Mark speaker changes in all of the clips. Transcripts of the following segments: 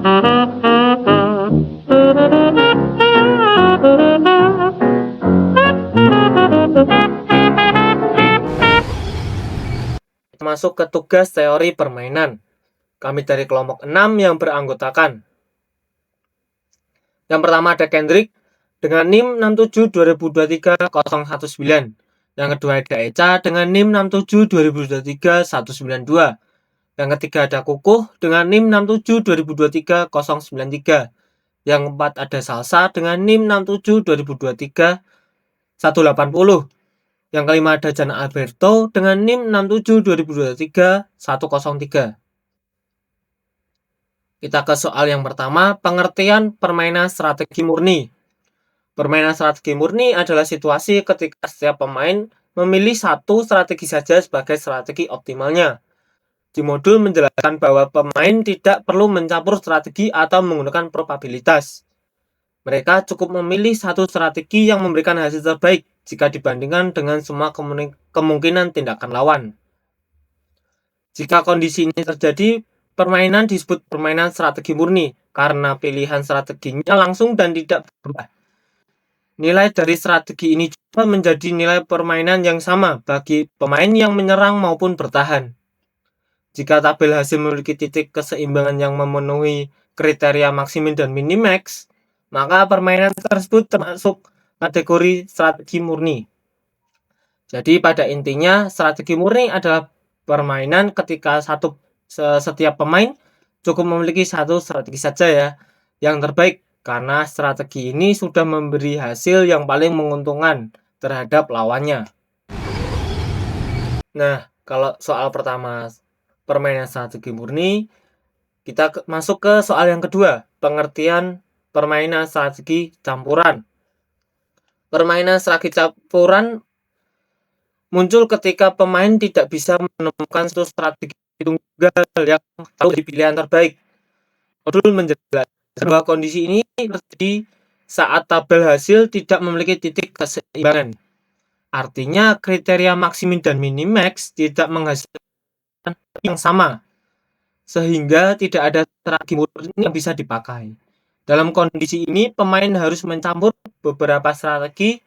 Speaker 1: Masuk ke tugas teori permainan. Kami dari kelompok 6 yang beranggotakan. Yang pertama ada Kendrick dengan NIM 672023-019. Yang kedua ada Eca dengan NIM 672023-192. Yang ketiga ada Kukuh dengan NIM 672023-093. Yang keempat ada Salsa dengan NIM 672023-180. Yang kelima ada Jana Alberto dengan NIM 672023-103. Kita ke soal yang pertama, pengertian permainan strategi murni. Permainan strategi murni adalah situasi ketika setiap pemain memilih satu strategi saja sebagai strategi optimalnya. Di modul menjelaskan bahwa pemain tidak perlu mencampur strategi atau menggunakan probabilitas. Mereka cukup memilih satu strategi yang memberikan hasil terbaik jika dibandingkan dengan semua kemungkinan tindakan lawan. Jika kondisi ini terjadi, permainan disebut permainan strategi murni karena pilihan strateginya langsung dan tidak berubah. Nilai dari strategi ini juga menjadi nilai permainan yang sama bagi pemain yang menyerang maupun bertahan. Jika tabel hasil memiliki titik keseimbangan yang memenuhi kriteria maksimin dan minimax, maka permainan tersebut termasuk kategori strategi murni. Jadi pada intinya strategi murni adalah permainan ketika setiap pemain cukup memiliki satu strategi saja ya, yang terbaik karena strategi ini sudah memberi hasil yang paling menguntungkan terhadap lawannya. Nah, kalau soal pertama permainan strategi murni, kita masuk ke soal yang kedua, pengertian permainan strategi campuran. Permainan strategi campuran muncul ketika pemain tidak bisa menemukan satu strategi tunggal yang tahu dari pilihan terbaik. Modul menjelaskan bahwa kondisi ini terjadi saat tabel hasil tidak memiliki titik keseimbangan. Artinya kriteria maksimin dan minimax tidak menghasilkan yang sama, sehingga tidak ada strategi murni yang bisa dipakai. Dalam kondisi ini, pemain harus mencampur beberapa strategi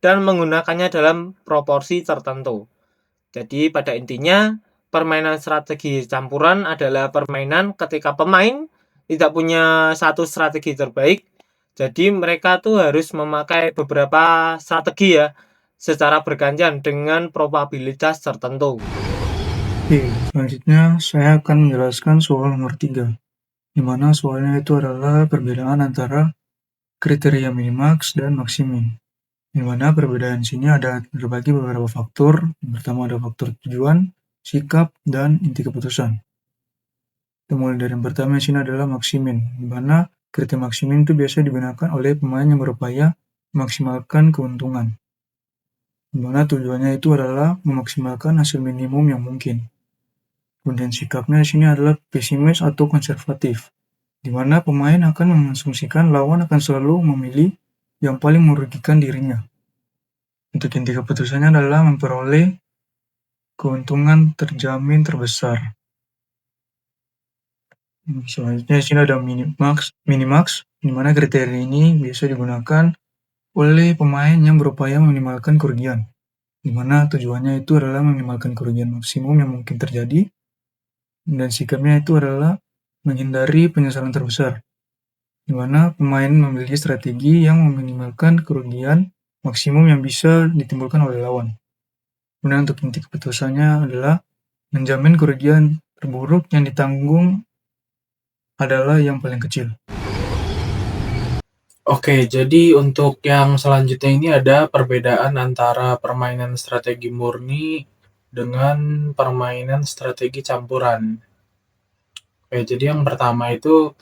Speaker 1: dan menggunakannya dalam proporsi tertentu. Jadi pada intinya, permainan strategi campuran adalah permainan ketika pemain tidak punya satu strategi terbaik, jadi mereka tuh harus memakai beberapa strategi ya, secara bergantian dengan probabilitas tertentu.
Speaker 2: Oke, selanjutnya saya akan menjelaskan soal nomor 3, di mana soalnya itu adalah perbedaan antara kriteria minimax dan maksimin. Di mana perbedaan sini ada terbagi beberapa faktor. Yang pertama ada faktor tujuan, sikap, dan inti keputusan. Kita mulai dari yang pertama di sini adalah maksimin, di mana kriteria maksimin itu biasa digunakan oleh pemain yang berupaya memaksimalkan keuntungan. Di mana tujuannya itu adalah memaksimalkan hasil minimum yang mungkin. Kemudian sikapnya di sini adalah pesimis atau konservatif, di mana pemain akan mengasumsikan lawan akan selalu memilih yang paling merugikan dirinya. Untuk inti keputusannya adalah memperoleh keuntungan terjamin terbesar. Selanjutnya di sini ada minimax, di mana kriteria ini biasa digunakan oleh pemain yang berupaya meminimalkan kerugian, di mana tujuannya itu adalah meminimalkan kerugian maksimum yang mungkin terjadi, dan sikapnya itu adalah menghindari penyesalan terbesar, di mana pemain memiliki strategi yang meminimalkan kerugian maksimum yang bisa ditimbulkan oleh lawan. Kemudian untuk inti keputusannya adalah menjamin kerugian terburuk yang ditanggung adalah yang paling kecil.
Speaker 3: Oke, jadi untuk yang selanjutnya ini ada perbedaan antara permainan strategi murni dengan permainan strategi campuran. Oke, jadi yang pertama itu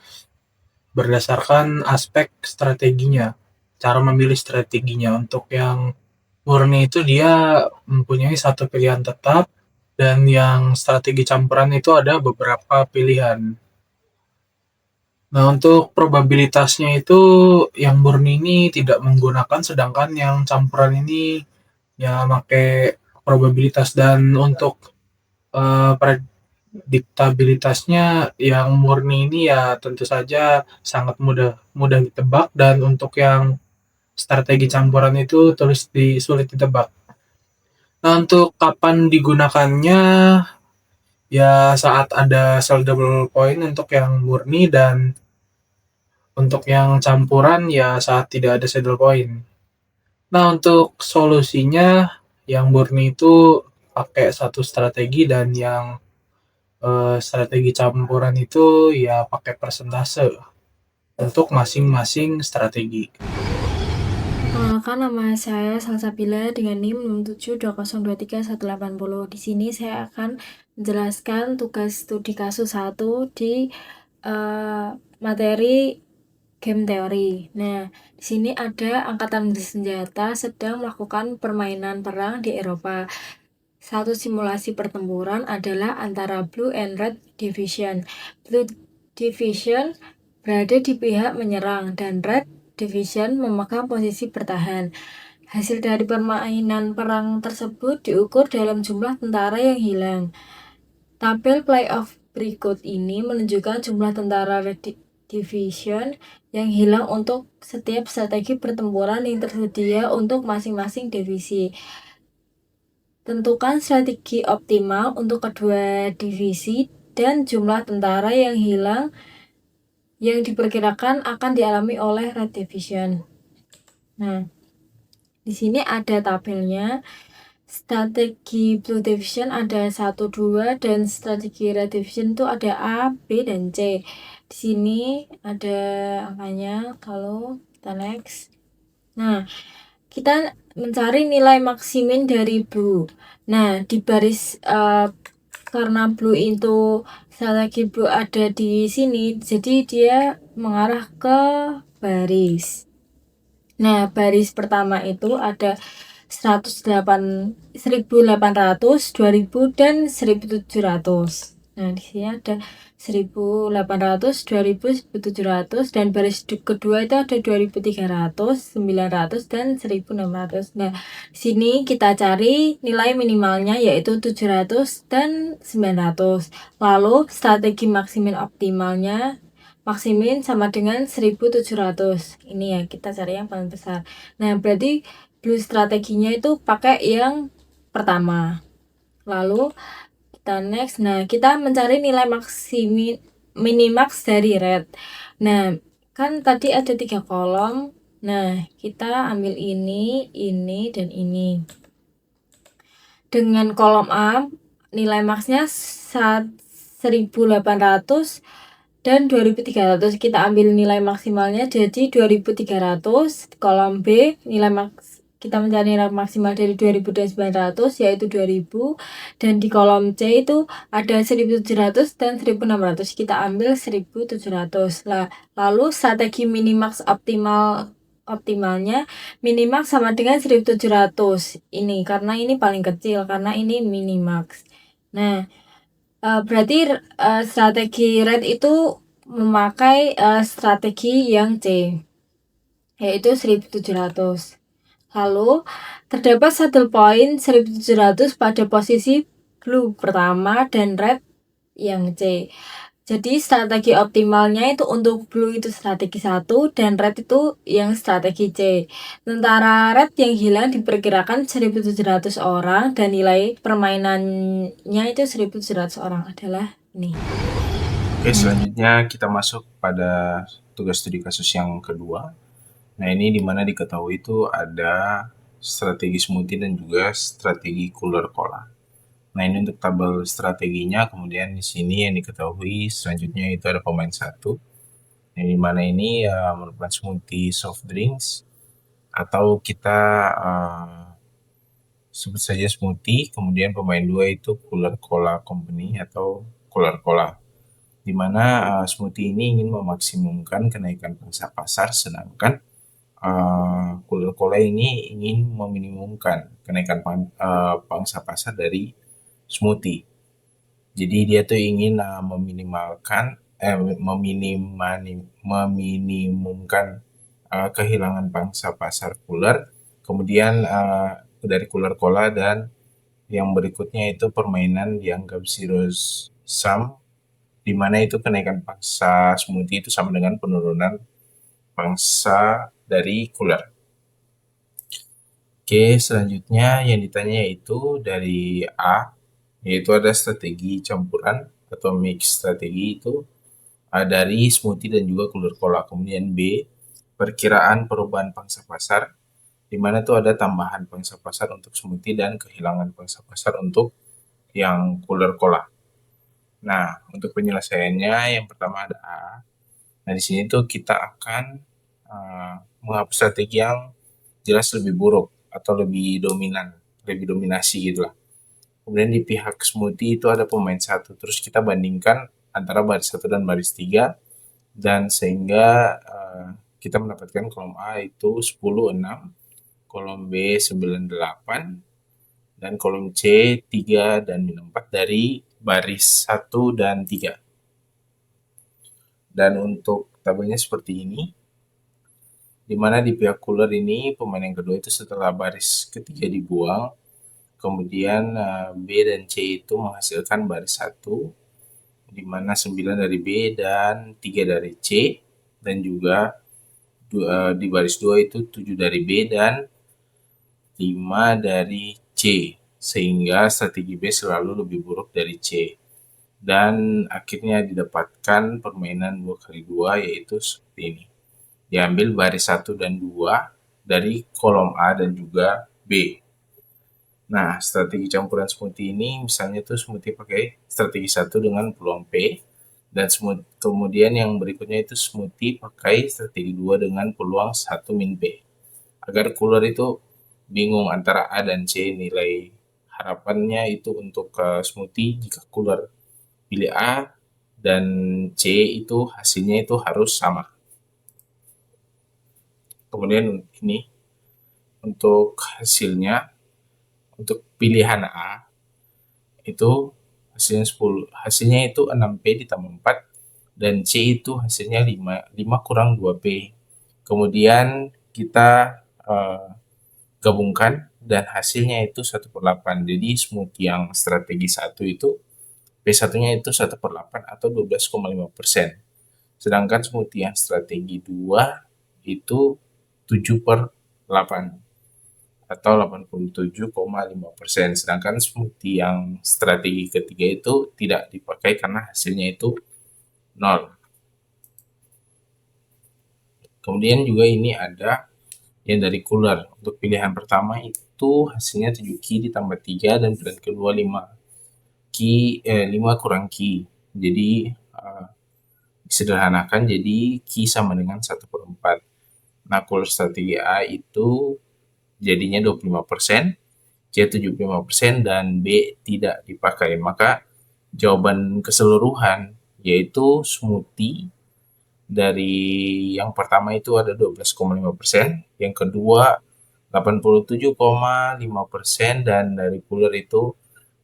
Speaker 3: berdasarkan aspek strateginya, cara memilih strateginya. Untuk yang murni itu dia mempunyai satu pilihan tetap, dan yang strategi campuran itu ada beberapa pilihan. Nah, untuk probabilitasnya itu yang murni ini tidak menggunakan, sedangkan yang campuran ini ya pakai probabilitas. Dan untuk diktabilitasnya yang murni ini ya tentu saja sangat mudah ditebak, dan untuk yang strategi campuran itu sulit ditebak. Nah, untuk kapan digunakannya, ya saat ada sell double point untuk yang murni, dan untuk yang campuran ya saat tidak ada saddle point. Nah, untuk solusinya yang murni itu pakai satu strategi, dan yang strategi campuran itu ya pakai persentase untuk masing-masing strategi.
Speaker 4: Perkenalkan, nama saya Salsabila dengan NIM 6720231880. Di sini saya akan menjelaskan tugas studi kasus 1 di materi game teori. Nah, di sini ada angkatan bersenjata sedang melakukan permainan perang di Eropa. Satu simulasi pertempuran adalah antara Blue and Red Division. Blue Division berada di pihak menyerang dan Red Division memegang posisi bertahan. Hasil dari permainan perang tersebut diukur dalam jumlah tentara yang hilang. Tabel playoff berikut ini menunjukkan jumlah tentara Red Division yang hilang untuk setiap strategi pertempuran yang tersedia untuk masing-masing divisi. Tentukan strategi optimal untuk kedua divisi dan jumlah tentara yang hilang yang diperkirakan akan dialami oleh Red Division. Nah, di sini ada tabelnya. Strategi Blue Division ada 1, 2, dan strategi Red Division itu ada A, B, dan C. Di sini ada angkanya. Kalau kita next. Nah, kita mencari nilai maksimin dari Blue. Nah, di baris karena Blue itu strategi Blue ada di sini, jadi dia mengarah ke baris. Nah, baris pertama itu ada 1800, 2000, dan 1700. Nah, di sini ada 1800, 2000, 1700, dan baris kedua itu ada 2300, 900, dan 1600. Nah, di sini kita cari nilai minimalnya yaitu 700 dan 900. Lalu strategi maksimin optimalnya, maksimin sama dengan 1700. Ini ya, kita cari yang paling besar. Nah, berarti Blue strateginya itu pakai yang pertama. Lalu kita next. Nah, kita mencari nilai minimax dari Red. Nah, kan tadi ada 3 kolom. Nah, kita ambil ini, dan ini. Dengan kolom A, nilai maxnya 1800 dan 2300. Kita ambil nilai maksimalnya jadi 2300. Kolom B, nilai kita mencari nilai maksimal dari 2000 dan 900 yaitu 2000, dan di kolom C itu ada 1700 dan 1600. Kita ambil 1700. Lalu strategi minimax optimalnya minimax sama dengan 1700 ini, karena ini paling kecil, karena ini minimax. Nah, berarti strategi Red itu memakai strategi yang C, yaitu 1700. Lalu terdapat saddle point 1700 pada posisi Blue pertama dan Red yang C. Jadi strategi optimalnya itu untuk Blue itu strategi 1 dan Red itu yang strategi C. Tentara Red yang hilang diperkirakan 1700 orang dan nilai permainannya itu 1700 orang adalah ini.
Speaker 5: Oke, selanjutnya kita masuk pada tugas studi kasus yang kedua. Nah, ini dimana diketahui itu ada strategi smoothie dan juga strategi cooler cola. Nah, ini untuk tabel strateginya. Kemudian di sini yang diketahui selanjutnya itu ada pemain 1. Nah, dimana ini merupakan smoothie soft drinks, atau kita sebut saja smoothie. Kemudian pemain 2 itu cooler cola company atau cooler cola, dimana smoothie ini ingin memaksimumkan kenaikan pangsa pasar, sedangkan cooler cola ini ingin meminimumkan kenaikan pangsa pasar dari smoothie. Jadi dia tuh ingin meminimumkan kehilangan pangsa pasar cooler, kemudian dari cooler cola, dan yang berikutnya itu permainan dianggap zero sum, di mana itu kenaikan pangsa smoothie itu sama dengan penurunan pangsa dari cooler. Oke, selanjutnya yang ditanya yaitu dari A, yaitu ada strategi campuran atau mix strategi itu dari smoothie dan juga cooler cola. Kemudian B, perkiraan perubahan pangsa pasar, di mana tuh ada tambahan pangsa pasar untuk smoothie dan kehilangan pangsa pasar untuk yang cooler cola. Nah, untuk penyelesaiannya yang pertama ada A. Nah, di sini tuh kita akan menghapus strategi yang jelas lebih buruk atau lebih dominasi gitu lah. Kemudian di pihak smoothie itu ada pemain satu, terus kita bandingkan antara baris 1 dan baris 3, dan sehingga kita mendapatkan kolom A itu 10, 6, kolom B 9, 8, dan kolom C 3 dan 4 dari baris 1 dan 3. Dan untuk tabelnya seperti ini, di mana di pihak cooler ini pemain yang kedua itu setelah baris ketiga dibuang, kemudian B dan C itu menghasilkan baris 1, di mana 9 dari B dan 3 dari C, dan juga di baris 2 itu 7 dari B dan 5 dari C, sehingga strategi B selalu lebih buruk dari C. Dan akhirnya didapatkan permainan 2x2, yaitu seperti ini. Diambil baris 1 dan 2 dari kolom A dan juga B. Nah, strategi campuran smoothie ini misalnya tuh smoothie pakai strategi 1 dengan peluang P, dan kemudian yang berikutnya itu smoothie pakai strategi 2 dengan peluang 1 min P. Agar cooler itu bingung antara A dan C, nilai harapannya itu untuk smoothie jika cooler pilih A dan C itu hasilnya itu harus sama. Kemudian ini untuk hasilnya, untuk pilihan A itu hasilnya itu 6P ditambah 4, dan C itu hasilnya 5 kurang 2P. Kemudian kita gabungkan dan hasilnya itu 1/8. Jadi smoothie yang strategi 1 itu P1-nya itu 1/8 atau 12,5%. Sedangkan smoothie yang strategi 2 itu 7/8 atau 87,5%. Sedangkan smoothie yang strategi ketiga itu tidak dipakai karena hasilnya itu 0. Kemudian juga ini ada yang dari cooler. Untuk pilihan pertama itu hasilnya 7Q ditambah 3, dan pilihan kedua 5 kurang Q. Jadi disederhanakan jadi Q sama dengan 1/4. Nah, cooler strategi A itu jadinya 25%, C 75%, dan B tidak dipakai. Maka jawaban keseluruhan yaitu smoothie dari yang pertama itu ada 12,5%, yang kedua 87,5%, dan dari cooler itu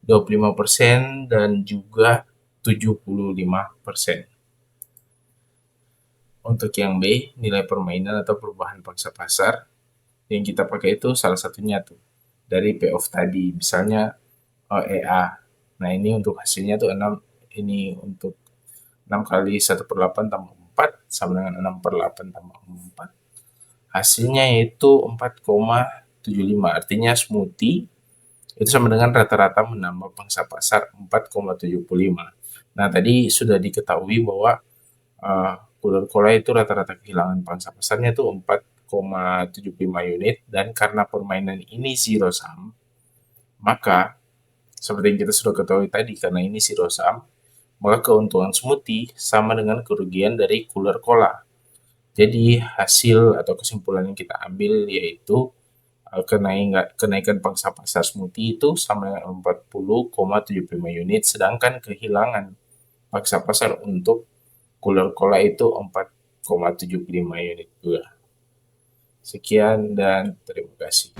Speaker 5: 25% dan juga 75%. Untuk yang B, nilai permainan atau perubahan pangsa pasar yang kita pakai itu salah satunya tuh dari payoff tadi, misalnya EA. Nah, ini untuk hasilnya tuh 6, ini untuk 6 kali 1/8 tambah 4 sama dengan 6/8 tambah 4. Hasilnya itu 4,75. Artinya smoothie itu sama dengan rata-rata menambah pangsa pasar 4,75. Nah, tadi sudah diketahui bahwa cooler cola itu rata-rata kehilangan pangsa pasarnya itu 4,75 unit, dan karena permainan ini zero sum, maka seperti yang kita sudah ketahui tadi, karena ini zero sum, maka keuntungan smoothie sama dengan kerugian dari cooler cola. Jadi hasil atau kesimpulan yang kita ambil yaitu kenaikan pangsa pasar smoothie itu sama dengan 40,75 unit, sedangkan kehilangan pangsa pasar untuk cooler cola itu 4,75 unit juga. Sekian dan terima kasih.